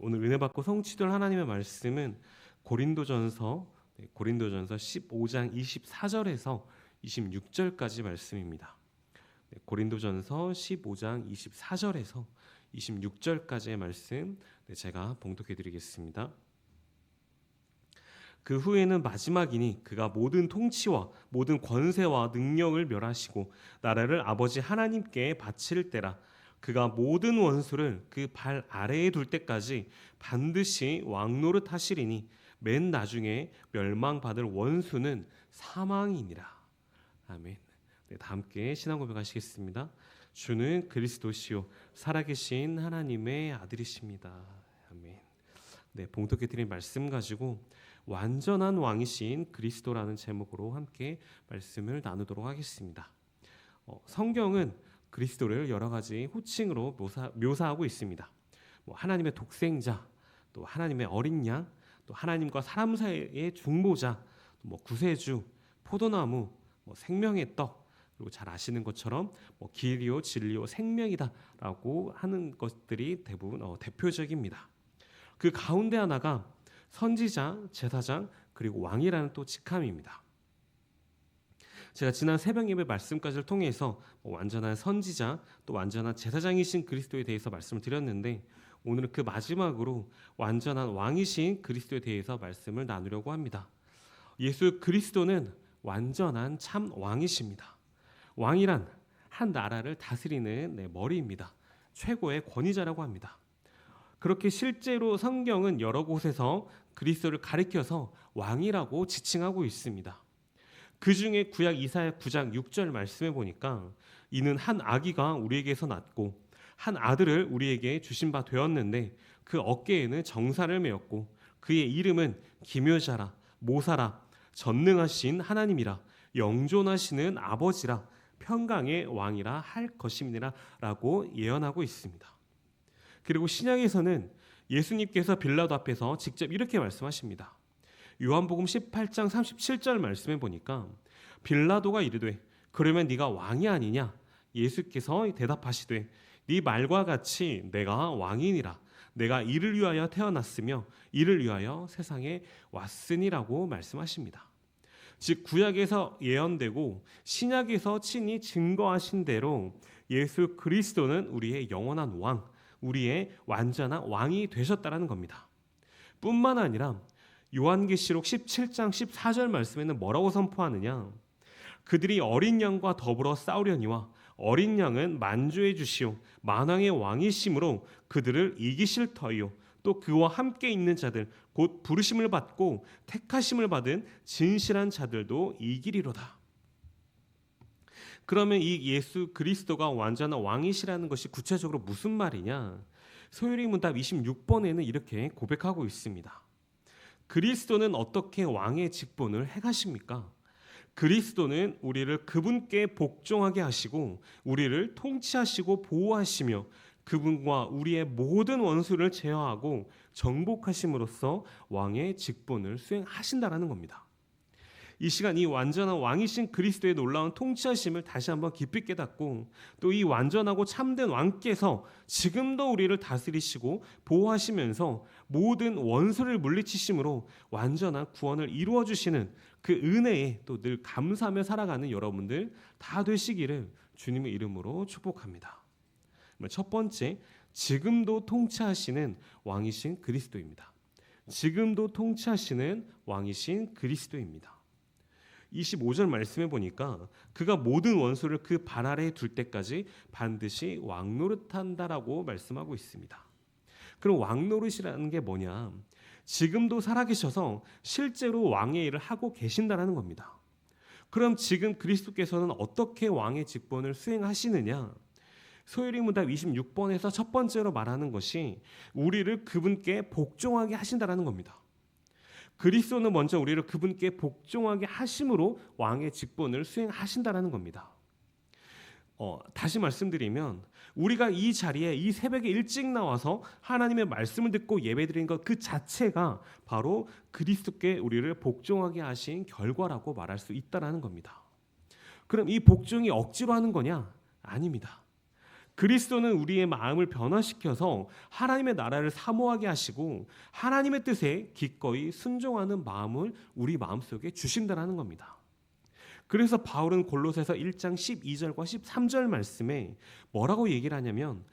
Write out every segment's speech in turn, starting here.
오늘 은혜 받고 성취될 하나님의 말씀은 고린도전서 15장 24절에서 26절까지 말씀입니다. 고린도전서 15장 24절에서 26절까지의 말씀 제가 봉독해 드리겠습니다. 그 후에는 마지막이니 그가 모든 통치와 모든 권세와 능력을 멸하시고 나라를 아버지 하나님께 바칠 때라. 그가 모든 원수를 그 발 아래에 둘 때까지 반드시 왕노릇 하시리니 맨 나중에 멸망받을 원수는 사망이니라. 아멘. 다 함께 신앙 고백하시겠습니다. 주는 그리스도시요 살아계신 하나님의 아들이십니다. 아멘. 봉독해 드린 말씀 가지고 완전한 왕이신 그리스도라는 제목으로 함께 말씀을 나누도록 하겠습니다. 성경은 그리스도를 여러 가지 호칭으로 묘사하고 있습니다. 하나님의 독생자, 또 하나님의 어린 양, 또 하나님과 사람 사이의 중보자, 구세주, 포도나무, 생명의 떡, 그리고 잘 아시는 것처럼 길이요 진리요 생명이다라고 하는 것들이 대부분 대표적입니다. 그 가운데 하나가 선지자, 제사장, 그리고 왕이라는 또 직함입니다. 제가 지난 새벽 예배 말씀까지를 통해서 완전한 선지자, 또 완전한 제사장이신 그리스도에 대해서 말씀을 드렸는데 오늘은 그 마지막으로 완전한 왕이신 그리스도에 대해서 말씀을 나누려고 합니다. 예수 그리스도는 완전한 참 왕이십니다. 왕이란 한 나라를 다스리는 머리입니다. 최고의 권위자라고 합니다. 그렇게 실제로 성경은 여러 곳에서 그리스도를 가리켜서 왕이라고 지칭하고 있습니다. 그 중에 구약 이사야 9장 6절 말씀해 보니까 이는 한 아기가 우리에게서 낳고 한 아들을 우리에게 주신 바 되었는데 그 어깨에는 정사를 메었고 그의 이름은 기묘자라 모사라 전능하신 하나님이라 영존하시는 아버지라 평강의 왕이라 할 것임이라 라고 예언하고 있습니다. 그리고 신약에서는 예수님께서 빌라도 앞에서 직접 이렇게 말씀하십니다. 요한복음 18장 37절 말씀해 보니까 빌라도가 이르되 그러면 네가 왕이 아니냐? 예수께서 대답하시되 네 말과 같이 내가 왕이니라. 내가 이를 위하여 태어났으며 이를 위하여 세상에 왔으니라고 말씀하십니다. 즉 구약에서 예언되고 신약에서 친히 증거하신 대로 예수 그리스도는 우리의 영원한 왕, 우리의 완전한 왕이 되셨다는 겁니다. 뿐만 아니라 요한계시록 17장 14절 말씀에는 뭐라고 선포하느냐? 그들이 어린 양과 더불어 싸우려니와 어린 양은 만주의 주시오 만왕의 왕이심으로 그들을 이기실 터이요 또 그와 함께 있는 자들 곧 부르심을 받고 택하심을 받은 진실한 자들도 이기리로다. 그러면 이 예수 그리스도가 완전한 왕이시라는 것이 구체적으로 무슨 말이냐? 소요리 문답 26번에는 이렇게 고백하고 있습니다. 그리스도는 어떻게 왕의 직분을 행하십니까? 그리스도는 우리를 그분께 복종하게 하시고 우리를 통치하시고 보호하시며 그분과 우리의 모든 원수를 제어하고 정복하심으로써 왕의 직분을 수행하신다라는 겁니다. 이 시간 이 완전한 왕이신 그리스도의 놀라운 통치하심을 다시 한번 깊이 깨닫고 또 이 완전하고 참된 왕께서 지금도 우리를 다스리시고 보호하시면서 모든 원수를 물리치심으로 완전한 구원을 이루어 주시는 그 은혜에 또 늘 감사하며 살아가는 여러분들 다 되시기를 주님의 이름으로 축복합니다. 첫 번째, 지금도 통치하시는 왕이신 그리스도입니다. 지금도 통치하시는 왕이신 그리스도입니다. 25절 말씀해 보니까 그가 모든 원수를 그 발 아래에 둘 때까지 반드시 왕노릇한다라고 말씀하고 있습니다. 그럼 왕노릇이라는 게 뭐냐? 지금도 살아계셔서 실제로 왕의 일을 하고 계신다라는 겁니다. 그럼 지금 그리스도께서는 어떻게 왕의 직분을 수행하시느냐? 소요리 문답 26번에서 첫 번째로 말하는 것이 우리를 그분께 복종하게 하신다라는 겁니다. 그리스도는 먼저 우리를 그분께 복종하게 하심으로 왕의 직분을 수행하신다라는 겁니다. 다시 말씀드리면 우리가 이 자리에 이 새벽에 일찍 나와서 하나님의 말씀을 듣고 예배드리는 것 그 자체가 바로 그리스도께 우리를 복종하게 하신 결과라고 말할 수 있다라는 겁니다. 그럼 이 복종이 억지로 하는 거냐? 아닙니다. 그리스도는 우리의 마음을 변화시켜서 하나님의 나라를 사모하게 하시고 하나님의 뜻에 기꺼이 순종하는 마음을 우리 마음속에 주신다라는 겁니다. 그래서 바울은 골로새서 1장 12절과 13절 말씀에 뭐라고 얘기를 하냐면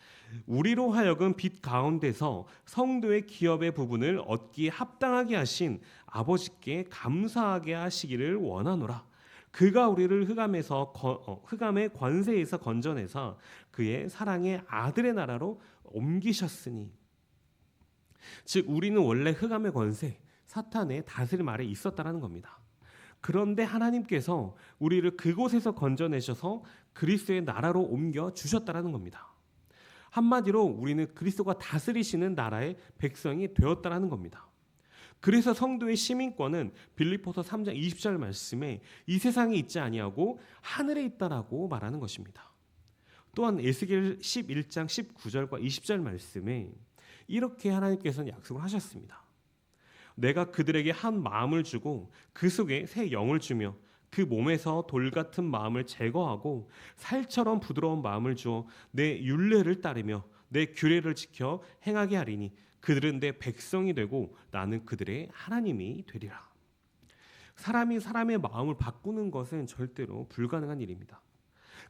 우리로 하여금 빛 가운데서 성도의 기업의 부분을 얻기에 합당하게 하신 아버지께 감사하게 하시기를 원하노라. 그가 우리를 흑암의 권세에서 건져내사 그의 사랑의 아들의 나라로 옮기셨으니. 즉 우리는 원래 흑암의 권세, 사탄의 다스림 아래 있었다라는 겁니다. 그런데 하나님께서 우리를 그곳에서 건져내셔서 그리스도의 나라로 옮겨 주셨다라는 겁니다. 한마디로 우리는 그리스도가 다스리시는 나라의 백성이 되었다라는 겁니다. 그래서 성도의 시민권은 빌립보서 3장 20절 말씀에 이 세상에 있지 아니하고 하늘에 있다라고 말하는 것입니다. 또한 에스겔 11장 19절과 20절 말씀에 이렇게 하나님께서는 약속을 하셨습니다. 내가 그들에게 한 마음을 주고 그 속에 새 영을 주며 그 몸에서 돌 같은 마음을 제거하고 살처럼 부드러운 마음을 주어 내 율례를 따르며 내 규례를 지켜 행하게 하리니 그들은 내 백성이 되고 나는 그들의 하나님이 되리라. 사람이 사람의 마음을 바꾸는 것은 절대로 불가능한 일입니다.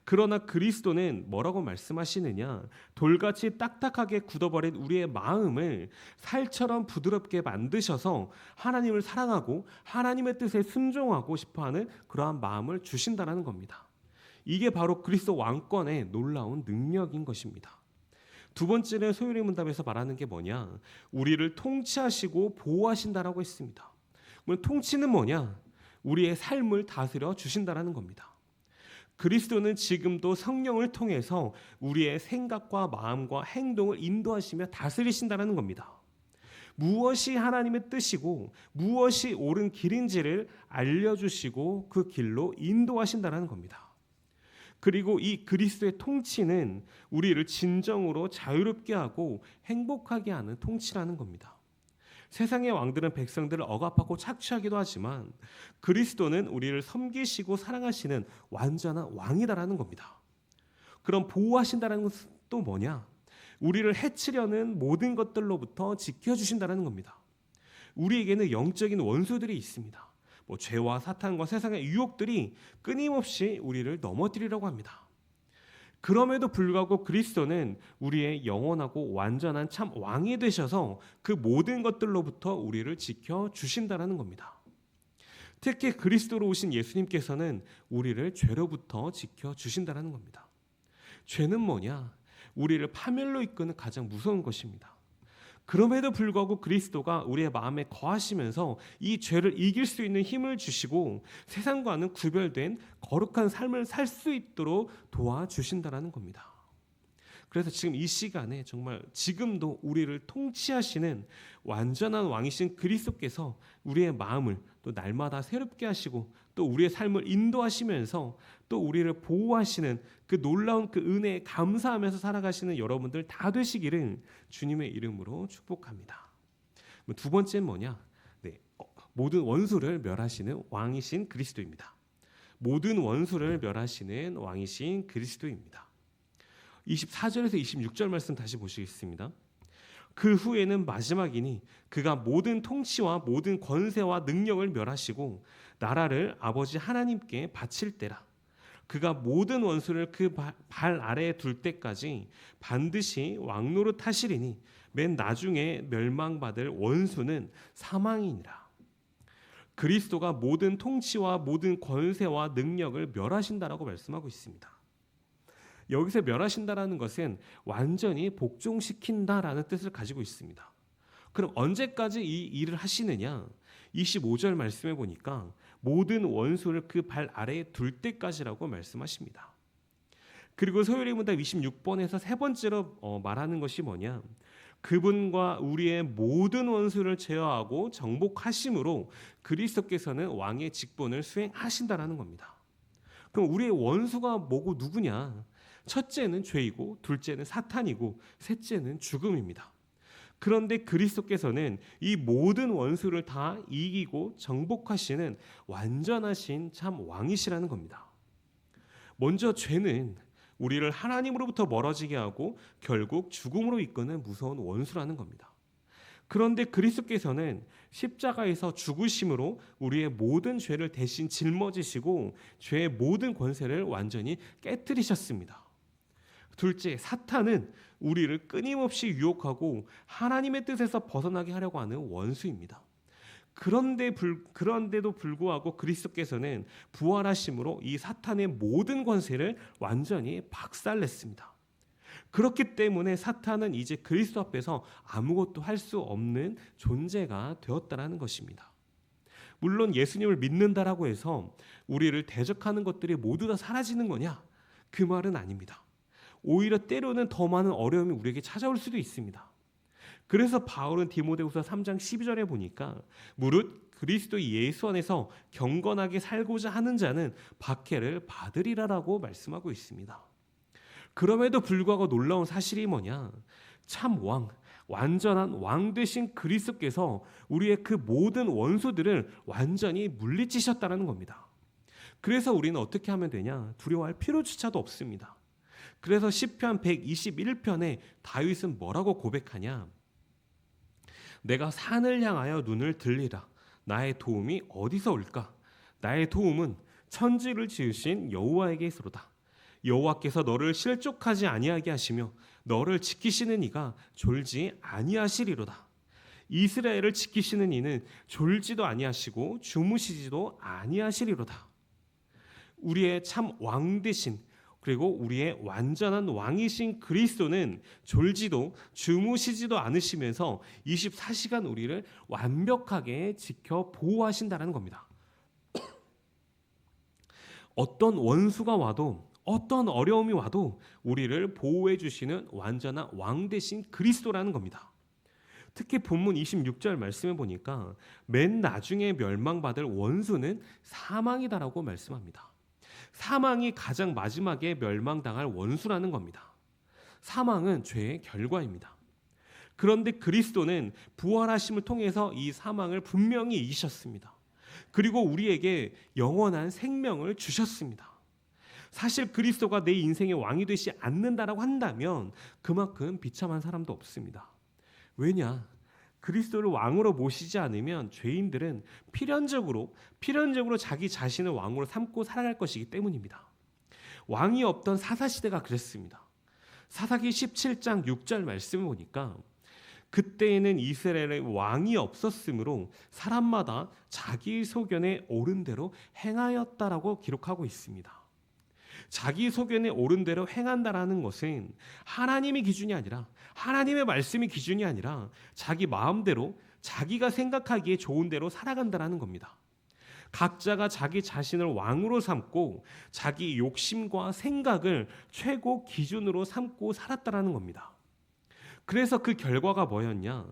그러나 그리스도는 뭐라고 말씀하시느냐? 돌같이 딱딱하게 굳어버린 우리의 마음을 살처럼 부드럽게 만드셔서 하나님을 사랑하고 하나님의 뜻에 순종하고 싶어하는 그러한 마음을 주신다라는 겁니다. 이게 바로 그리스도 왕권의 놀라운 능력인 것입니다. 두 번째는 소요리 문답에서 말하는 게 뭐냐? 우리를 통치하시고 보호하신다라고 했습니다. 그럼 통치는 뭐냐? 우리의 삶을 다스려 주신다라는 겁니다. 그리스도는 지금도 성령을 통해서 우리의 생각과 마음과 행동을 인도하시며 다스리신다는 겁니다. 무엇이 하나님의 뜻이고 무엇이 옳은 길인지를 알려주시고 그 길로 인도하신다는 겁니다. 그리고 이 그리스도의 통치는 우리를 진정으로 자유롭게 하고 행복하게 하는 통치라는 겁니다. 세상의 왕들은 백성들을 억압하고 착취하기도 하지만 그리스도는 우리를 섬기시고 사랑하시는 완전한 왕이다라는 겁니다. 그럼 보호하신다는 것은 또 뭐냐? 우리를 해치려는 모든 것들로부터 지켜주신다는 겁니다. 우리에게는 영적인 원수들이 있습니다. 죄와 사탄과 세상의 유혹들이 끊임없이 우리를 넘어뜨리려고 합니다. 그럼에도 불구하고 그리스도는 우리의 영원하고 완전한 참 왕이 되셔서 그 모든 것들로부터 우리를 지켜주신다는 겁니다. 특히 그리스도로 오신 예수님께서는 우리를 죄로부터 지켜주신다는 겁니다. 죄는 뭐냐? 우리를 파멸로 이끄는 가장 무서운 것입니다. 그럼에도 불구하고 그리스도가 우리의 마음에 거하시면서 이 죄를 이길 수 있는 힘을 주시고 세상과는 구별된 거룩한 삶을 살 수 있도록 도와주신다는 겁니다. 그래서 지금 이 시간에 정말 지금도 우리를 통치하시는 완전한 왕이신 그리스도께서 우리의 마음을 또 날마다 새롭게 하시고 또 우리의 삶을 인도하시면서 또 우리를 보호하시는 그 놀라운 그 은혜에 감사하면서 살아가시는 여러분들 다 되시기를 주님의 이름으로 축복합니다. 두 번째는 뭐냐? 모든 원수를 멸하시는 왕이신 그리스도입니다. 모든 원수를 멸하시는 왕이신 그리스도입니다. 24절에서 26절 말씀 다시 보시겠습니다. 그 후에는 마지막이니 그가 모든 통치와 모든 권세와 능력을 멸하시고 나라를 아버지 하나님께 바칠 때라. 그가 모든 원수를 그 발 아래에 둘 때까지 반드시 왕노릇 하시리니 맨 나중에 멸망받을 원수는 사망이니라. 그리스도가 모든 통치와 모든 권세와 능력을 멸하신다라고 말씀하고 있습니다. 여기서 멸하신다라는 것은 완전히 복종시킨다라는 뜻을 가지고 있습니다. 그럼 언제까지 이 일을 하시느냐? 25절 말씀해 보니까 모든 원수를 그 발 아래에 둘 때까지라고 말씀하십니다. 그리고 소요리 문답 26번에서 세 번째로 말하는 것이 뭐냐? 그분과 우리의 모든 원수를 제어하고 정복하심으로 그리스도께서는 왕의 직분을 수행하신다라는 겁니다. 그럼 우리의 원수가 뭐고 누구냐? 첫째는 죄이고 둘째는 사탄이고 셋째는 죽음입니다. 그런데 그리스도께서는 이 모든 원수를 다 이기고 정복하시는 완전하신 참 왕이시라는 겁니다. 먼저 죄는 우리를 하나님으로부터 멀어지게 하고 결국 죽음으로 이끄는 무서운 원수라는 겁니다. 그런데 그리스도께서는 십자가에서 죽으심으로 우리의 모든 죄를 대신 짊어지시고 죄의 모든 권세를 완전히 깨뜨리셨습니다. 둘째, 사탄은 우리를 끊임없이 유혹하고 하나님의 뜻에서 벗어나게 하려고 하는 원수입니다. 그런데도 불구하고 그리스도께서는 부활하심으로 이 사탄의 모든 권세를 완전히 박살냈습니다. 그렇기 때문에 사탄은 이제 그리스도 앞에서 아무것도 할 수 없는 존재가 되었다라는 것입니다. 물론 예수님을 믿는다라고 해서 우리를 대적하는 것들이 모두 다 사라지는 거냐? 그 말은 아닙니다. 오히려 때로는 더 많은 어려움이 우리에게 찾아올 수도 있습니다. 그래서 바울은 디모데후서 3장 12절에 보니까 무릇 그리스도 예수 안에서 경건하게 살고자 하는 자는 박해를 받으리라라고 말씀하고 있습니다. 그럼에도 불구하고 놀라운 사실이 뭐냐? 참 왕, 완전한 왕 되신 그리스도께서 우리의 그 모든 원수들을 완전히 물리치셨다는 겁니다. 그래서 우리는 어떻게 하면 되냐? 두려워할 필요조차도 없습니다. 그래서 시편 121편에 다윗은 뭐라고 고백하냐? 내가 산을 향하여 눈을 들리라. 나의 도움이 어디서 올까? 나의 도움은 천지를 지으신 여호와에게서로다. 여호와께서 너를 실족하지 아니하게 하시며 너를 지키시는 이가 졸지 아니하시리로다. 이스라엘을 지키시는 이는 졸지도 아니하시고 주무시지도 아니하시리로다. 우리의 참 왕 되신 그리고 우리의 완전한 왕이신 그리스도는 졸지도 주무시지도 않으시면서 24시간 우리를 완벽하게 지켜 보호하신다는 겁니다. 어떤 원수가 와도 어떤 어려움이 와도 우리를 보호해 주시는 완전한 왕 되신 그리스도라는 겁니다. 특히 본문 26절 말씀해 보니까 맨 나중에 멸망받을 원수는 사망이다라고 말씀합니다. 사망이 가장 마지막에 멸망당할 원수라는 겁니다. 사망은 죄의 결과입니다. 그런데 그리스도는 부활하심을 통해서 이 사망을 분명히 이기셨습니다. 그리고 우리에게 영원한 생명을 주셨습니다. 사실 그리스도가 내 인생의 왕이 되지 않는다라고 한다면 그만큼 비참한 사람도 없습니다. 왜냐? 그리스도를 왕으로 모시지 않으면 죄인들은 필연적으로 자기 자신을 왕으로 삼고 살아갈 것이기 때문입니다. 왕이 없던 사사시대가 그랬습니다. 사사기 17장 6절 말씀을 보니까 그때에는 이스라엘에 왕이 없었으므로 사람마다 자기 소견에 옳은 대로 행하였다라고 기록하고 있습니다. 자기 소견에 옳은 대로 행한다라는 것은 하나님의 기준이 아니라 하나님의 말씀이 기준이 아니라 자기 마음대로 자기가 생각하기에 좋은 대로 살아간다라는 겁니다. 각자가 자기 자신을 왕으로 삼고 자기 욕심과 생각을 최고 기준으로 삼고 살았다라는 겁니다. 그래서 그 결과가 뭐였냐?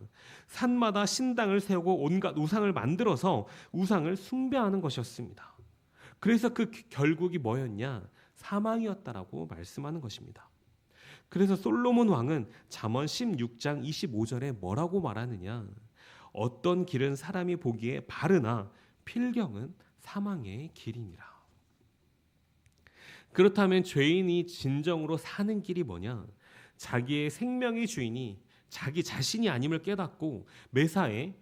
산마다 신당을 세우고 온갖 우상을 만들어서 우상을 숭배하는 것이었습니다. 그래서 그 결국이 뭐였냐? 사망이었다라고 말씀하는 것입니다. 그래서 솔로몬 왕은 잠언 16장 25절에 뭐라고 말하느냐? 어떤 길은 사람이 보기에 바르나 필경은 사망의 길이니라. 그렇다면 죄인이 진정으로 사는 길이 뭐냐? 자기의 생명의 주인이 자기 자신이 아님을 깨닫고 매사에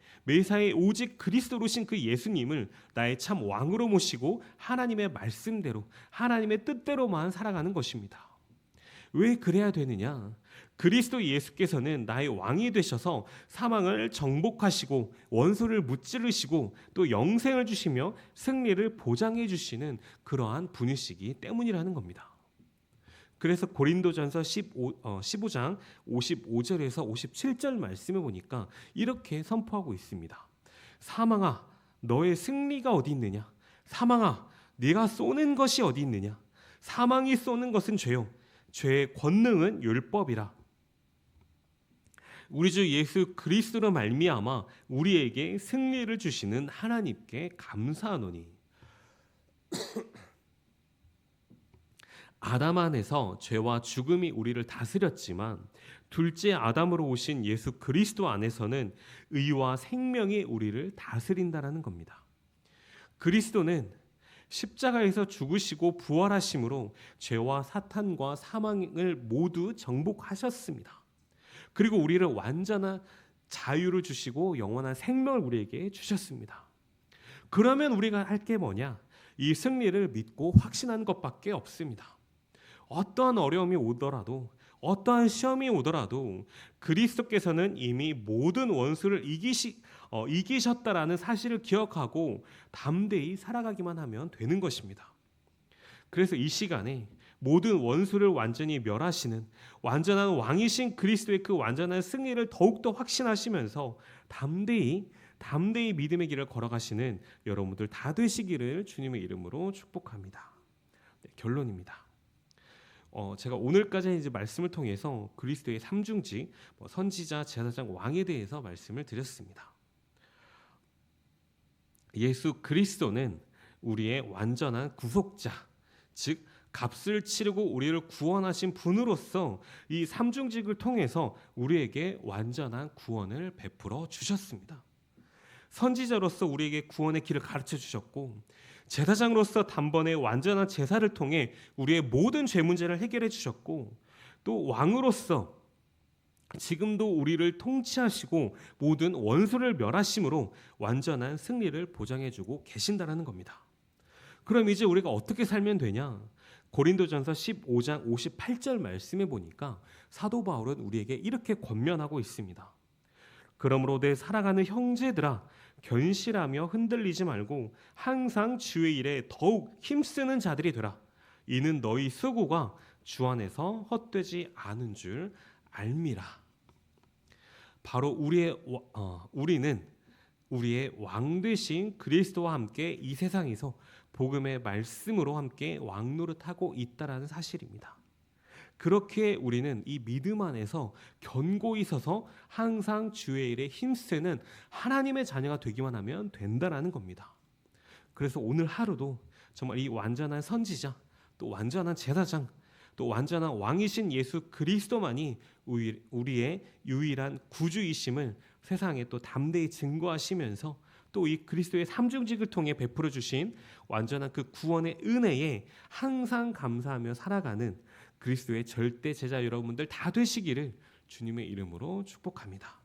오직 그리스도로신 그 예수님을 나의 참 왕으로 모시고 하나님의 말씀대로 하나님의 뜻대로만 살아가는 것입니다. 왜 그래야 되느냐? 그리스도 예수께서는 나의 왕이 되셔서 사망을 정복하시고 원수를 무찌르시고 또 영생을 주시며 승리를 보장해 주시는 그러한 분이시기 때문이라는 겁니다. 그래서 고린도전서 15장 55절에서 57절 말씀을 보니까 이렇게 선포하고 있습니다. 사망아 너의 승리가 어디 있느냐? 사망아 네가 쏘는 것이 어디 있느냐? 사망이 쏘는 것은 죄요 죄의 권능은 율법이라. 우리 주 예수 그리스도로 말미암아 우리에게 승리를 주시는 하나님께 감사하노니 아담 안에서 죄와 죽음이 우리를 다스렸지만 둘째 아담으로 오신 예수 그리스도 안에서는 의와 생명이 우리를 다스린다라는 겁니다. 그리스도는 십자가에서 죽으시고 부활하심으로 죄와 사탄과 사망을 모두 정복하셨습니다. 그리고 우리를 완전한 자유를 주시고 영원한 생명을 우리에게 주셨습니다. 그러면 우리가 할 게 뭐냐? 이 승리를 믿고 확신하는 것밖에 없습니다. 어떠한 어려움이 오더라도, 어떠한 시험이 오더라도 그리스도께서는 이미 모든 원수를 이기셨다라는 사실을 기억하고 담대히 살아가기만 하면 되는 것입니다. 그래서 이 시간에 모든 원수를 완전히 멸하시는 완전한 왕이신 그리스도의 그 완전한 승리를 더욱더 확신하시면서 담대히 믿음의 길을 걸어가시는 여러분들 다 되시기를 주님의 이름으로 축복합니다. 네, 결론입니다. 제가 오늘까지 이제 말씀을 통해서 그리스도의 삼중직, 선지자, 제사장, 왕에 대해서 말씀을 드렸습니다. 예수 그리스도는 우리의 완전한 구속자, 즉 값을 치르고 우리를 구원하신 분으로서 이 삼중직을 통해서 우리에게 완전한 구원을 베풀어 주셨습니다. 선지자로서 우리에게 구원의 길을 가르쳐 주셨고, 제사장으로서 단번에 완전한 제사를 통해 우리의 모든 죄 문제를 해결해 주셨고, 또 왕으로서 지금도 우리를 통치하시고 모든 원수를 멸하심으로 완전한 승리를 보장해 주고 계신다라는 겁니다. 그럼 이제 우리가 어떻게 살면 되냐? 고린도전서 15장 58절 말씀에 보니까 사도 바울은 우리에게 이렇게 권면하고 있습니다. 그러므로 내 사랑하는 형제들아, 견실하며 흔들리지 말고 항상 주의 일에 더욱 힘쓰는 자들이 되라. 이는 너희 수고가 주 안에서 헛되지 않은 줄 알미라. 바로 우리는 우리의 왕 되신 그리스도와 함께 이 세상에서 복음의 말씀으로 함께 왕노릇하고 있다라는 사실입니다. 그렇게 우리는 이 믿음 안에서 견고히 서서 항상 주의 일에 힘쓰는 하나님의 자녀가 되기만 하면 된다라는 겁니다. 그래서 오늘 하루도 정말 이 완전한 선지자, 또 완전한 제사장, 또 완전한 왕이신 예수 그리스도만이 우리의 유일한 구주이심을 세상에 또 담대히 증거하시면서 또 이 그리스도의 삼중직을 통해 베풀어 주신 완전한 그 구원의 은혜에 항상 감사하며 살아가는 그리스도의 절대 제자 여러분들 다 되시기를 주님의 이름으로 축복합니다.